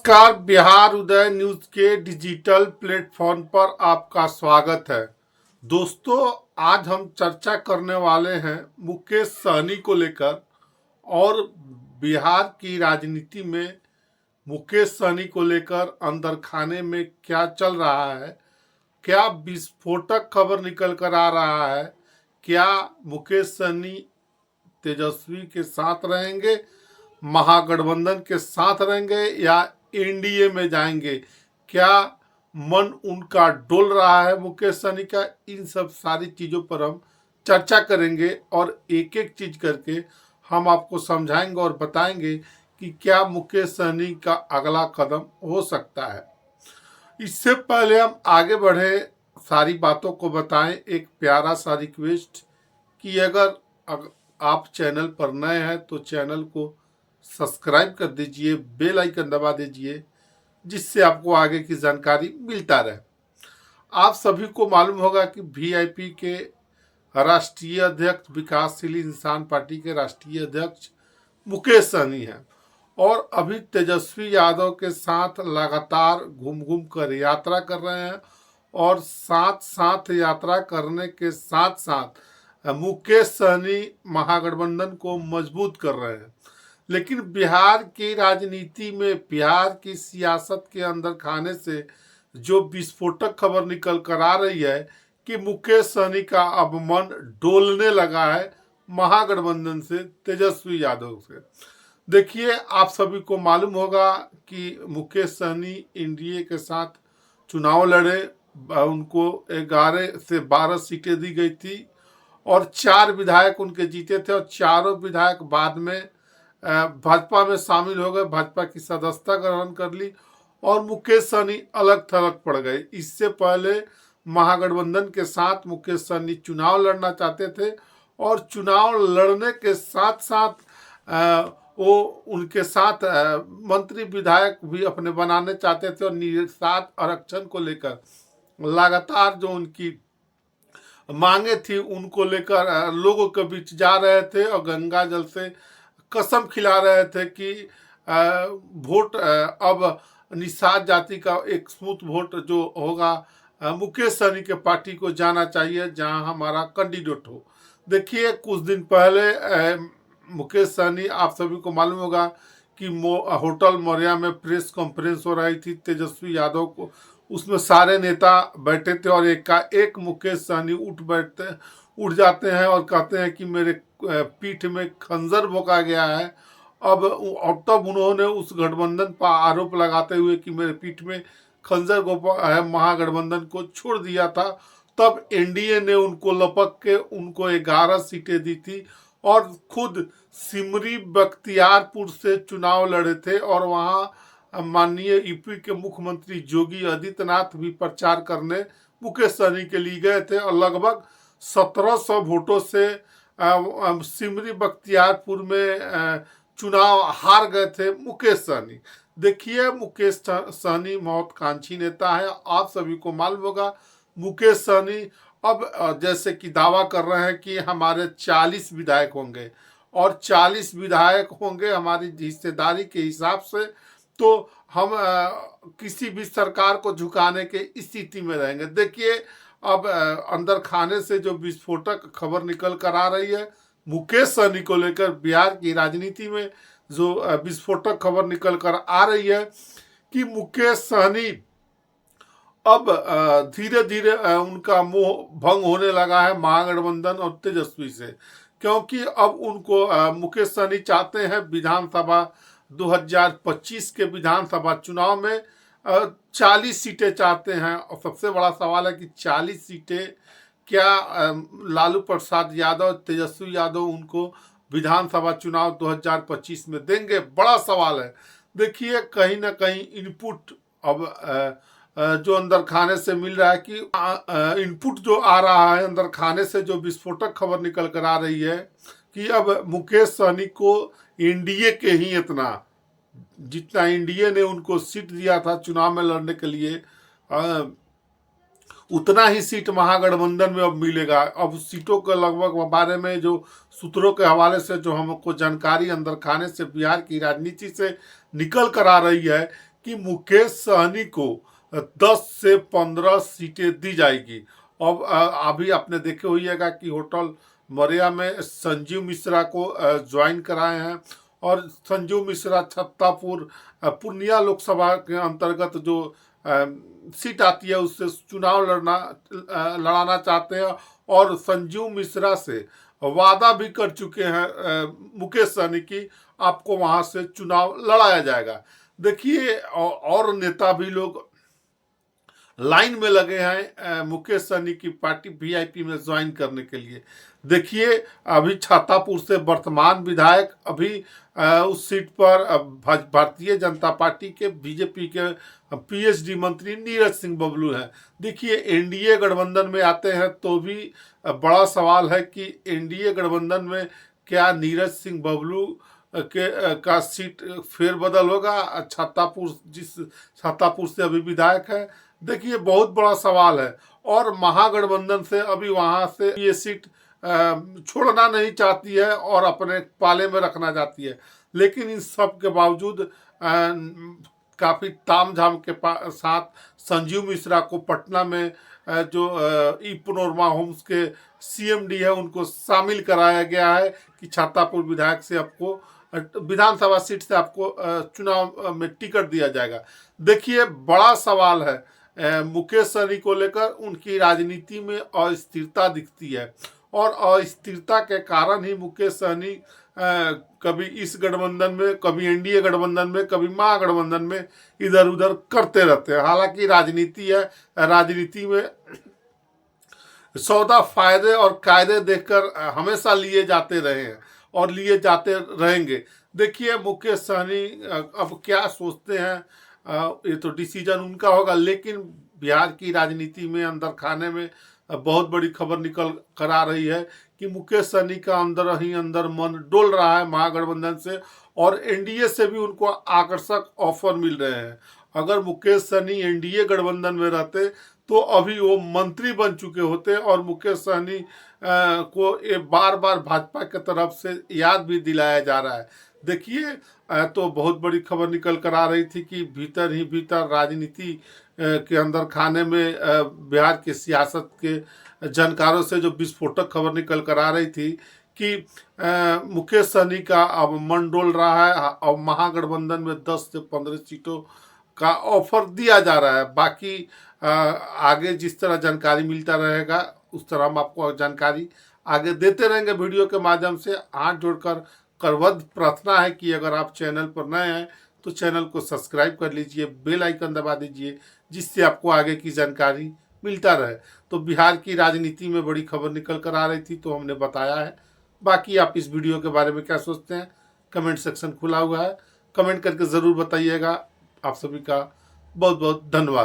नमस्कार। बिहार उदय न्यूज के digital platform पर आपका स्वागत है। दोस्तों, आज हम चर्चा करने वाले हैं मुकेश सहनी को लेकर और बिहार की राजनीति में मुकेश सहनी को लेकर अंदर खाने में क्या चल रहा है। क्या विस्फोटक खबर निकल कर आ रहा है। क्या मुकेश सहनी तेजस्वी के साथ रहेंगे, महागठबंधन के साथ रहेंगे या एनडीए में जाएंगे। क्या मन उनका डोल रहा है मुकेश सहनी का। इन सब सारी चीज़ों पर हम चर्चा करेंगे और एक एक चीज करके हम आपको समझाएंगे और बताएंगे कि क्या मुकेश सहनी का अगला कदम हो सकता है। इससे पहले हम आगे बढ़े, सारी बातों को बताएं, एक प्यारा सा रिक्वेस्ट कि अगर आप चैनल पर नए हैं तो चैनल को सब्सक्राइब कर दीजिए, बेल आइकन दबा दीजिए, जिससे आपको आगे की जानकारी मिलता रहे। आप सभी को मालूम होगा कि वीआईपी के राष्ट्रीय अध्यक्ष, विकासशील इंसान पार्टी के राष्ट्रीय अध्यक्ष मुकेश सहनी हैं और अभी तेजस्वी यादव के साथ लगातार घूम घूम कर यात्रा कर रहे हैं और साथ साथ यात्रा करने के साथ साथ मुकेश सहनी महागठबंधन को मजबूत कर रहे हैं। लेकिन बिहार की राजनीति में, बिहार की सियासत के अंदर खाने से जो विस्फोटक खबर निकल कर आ रही है कि मुकेश सहनी का अब मन डोलने लगा है महागठबंधन से, तेजस्वी यादव से। देखिए, आप सभी को मालूम होगा कि मुकेश सहनी एनडीए के साथ चुनाव लड़े, उनको 11 से 12 सीटें दी गई थी और 4 विधायक उनके जीते थे और चारों विधायक बाद में भाजपा में शामिल हो गए, भाजपा की सदस्यता ग्रहण कर ली और मुकेश सहनी अलग थलग पड़ गए। इससे पहले महागठबंधन के साथ मुकेश सहनी चुनाव लड़ना चाहते थे और चुनाव लड़ने के साथ साथ वो उनके साथ मंत्री विधायक भी अपने बनाने चाहते थे और निषाद आरक्षण को लेकर लगातार जो उनकी मांगे थी उनको लेकर लोगों के बीच जा रहे थे और गंगा जल से कसम खिला रहे थे कि वोट अब निषाद जाति का एक स्मूथ वोट जो होगा मुकेश सहनी के पार्टी को जाना चाहिए जहां हमारा कैंडिडेट हो। देखिए, कुछ दिन पहले मुकेश सहनी, आप सभी को मालूम होगा कि होटल मौर्या में प्रेस कॉन्फ्रेंस हो रही थी तेजस्वी यादव को, उसमें सारे नेता बैठे थे और एक का एक मुकेश सहनी उठ जाते हैं और कहते हैं कि मेरे पीठ में खंजर भोंका गया है। अब तब उन्होंने उस गठबंधन पर आरोप लगाते हुए कि मेरे पीठ में खंजर है, महागठबंधन को छोड़ दिया था। तब एनडीए ने उनको लपक के उनको 11 सीटें दी थी और खुद सिमरी बख्तियारपुर से चुनाव लड़े थे और वहाँ माननीय यूपी के मुख्यमंत्री योगी आदित्यनाथ भी प्रचार करने मुकेश सहनी के लिए गए थे और लगभग 1700 वोटों से सिमरी बख्तियारपुर में चुनाव हार गए थे मुकेश सहनी। देखिए, मुकेश सहनी महत्वाकांक्षी नेता है। आप सभी को मालूम होगा मुकेश सहनी अब जैसे कि दावा कर रहे हैं कि हमारे 40 विधायक होंगे और 40 विधायक होंगे हमारी हिस्सेदारी के हिसाब से, तो हम किसी भी सरकार को झुकाने के स्थिति में रहेंगे। देखिए, अब अंदर खाने से जो विस्फोटक खबर निकल कर आ रही है मुकेश सहनी को लेकर, बिहार की राजनीति में जो विस्फोटक खबर निकल कर आ रही है कि मुकेश सहनी अब धीरे धीरे उनका मोह भंग होने लगा है महागठबंधन और तेजस्वी से, क्योंकि अब उनको मुकेश सहनी चाहते हैं विधानसभा 2025 के विधानसभा चुनाव में 40 सीटें चाहते हैं। और सबसे बड़ा सवाल है कि 40 सीटें क्या लालू प्रसाद यादव, तेजस्वी यादव उनको विधानसभा चुनाव 2025 में देंगे, बड़ा सवाल है। देखिए, कहीं ना कहीं इनपुट अब जो अंदर खाने से मिल रहा है कि इनपुट जो आ रहा है अंदर खाने से, जो विस्फोटक खबर निकल कर आ रही है कि अब मुकेश सहनी को एनडीए के ही इतना, जितना एनडीए ने उनको सीट दिया था चुनाव में लड़ने के लिए, उतना ही सीट महागठबंधन में अब मिलेगा। अब सीटों के लगभग बारे में जो सूत्रों के हवाले से जो हमको जानकारी अंदर खाने से बिहार की राजनीति से निकल कर आ रही है कि मुकेश सहनी को 10 से 15 सीटें दी जाएगी। अब अभी आपने देखे होइएगा कि होटल मरिया में संजीव मिश्रा को ज्वाइन कराए हैं, और संजीव मिश्रा छत्तापुर पूर्णिया लोकसभा के अंतर्गत जो सीट आती है उससे चुनाव लड़ाना चाहते हैं, और संजीव मिश्रा से वादा भी कर चुके हैं मुकेश सहनी की आपको वहां से चुनाव लड़ाया जाएगा। देखिए और नेता भी लोग लाइन में लगे हैं मुकेश सहनी की पार्टी वीआईपी में ज्वाइन करने के लिए। देखिए अभी छातापुर से वर्तमान विधायक अभी उस सीट पर भारतीय जनता पार्टी के बीजेपी के पीएचडी मंत्री नीरज सिंह बबलू हैं। देखिए एनडीए गठबंधन में आते हैं तो भी बड़ा सवाल है कि एनडीए गठबंधन में क्या नीरज सिंह बबलू का सीट फेरबदल होगा, छातापुर से अभी विधायक है। देखिए बहुत बड़ा सवाल है, और महागठबंधन से अभी वहां से ये सीट छोड़ना नहीं चाहती है और अपने पाले में रखना चाहती है। लेकिन इन सब के बावजूद काफी तामझाम के साथ संजीव मिश्रा को पटना में जो इपनोरमा होम्स के सीएमडी है उनको शामिल कराया गया है कि छातापुर विधायक से आपको विधानसभा सीट से आपको चुनाव में टिकट दिया जाएगा। देखिए बड़ा सवाल है मुकेश सहनी को लेकर, उनकी राजनीति में अस्थिरता दिखती है, और अस्थिरता के कारण ही मुकेश सहनी कभी इस गठबंधन में, कभी एनडीए गठबंधन में, कभी महागठबंधन में इधर उधर करते रहते हैं। हालांकि राजनीति है, राजनीति में सौदा फायदे और कायदे देखकर हमेशा लिए जाते रहे हैं और लिए जाते रहेंगे। देखिए मुकेश सहनी अब क्या सोचते हैं ये तो डिसीजन उनका होगा, लेकिन बिहार की राजनीति में अंदर खाने में बहुत बड़ी खबर निकल कर आ रही है कि मुकेश सहनी का अंदर ही अंदर मन डोल रहा है महागठबंधन से, और एनडीए से भी उनको आकर्षक ऑफर मिल रहे हैं। अगर मुकेश सहनी एनडीए गठबंधन में रहते तो अभी वो मंत्री बन चुके होते, और मुकेश सहनी को ये बार बार भाजपा की तरफ से याद भी दिलाया जा रहा है। देखिए तो बहुत बड़ी खबर निकल कर आ रही थी कि भीतर ही भीतर राजनीति के अंदर खाने में बिहार के सियासत के जानकारों से जो विस्फोटक खबर निकल कर आ रही थी कि मुकेश सहनी का अब मन डोल रहा है, और महागठबंधन में 10 से 15 सीटों का ऑफर दिया जा रहा है। बाकी आगे जिस तरह जानकारी मिलता रहेगा उस तरह हम आपको जानकारी आगे देते रहेंगे वीडियो के माध्यम से। हाथ जोड़कर करवद प्रार्थना है कि अगर आप चैनल पर नए हैं तो चैनल को सब्सक्राइब कर लीजिए, बेल आइकन दबा दीजिए, जिससे आपको आगे की जानकारी मिलता रहे। तो बिहार की राजनीति में बड़ी खबर निकल कर आ रही थी तो हमने बताया है। बाकी आप इस वीडियो के बारे में क्या सोचते हैं, कमेंट सेक्शन खुला हुआ है, कमेंट करके ज़रूर बताइएगा। आप सभी का बहुत बहुत धन्यवाद।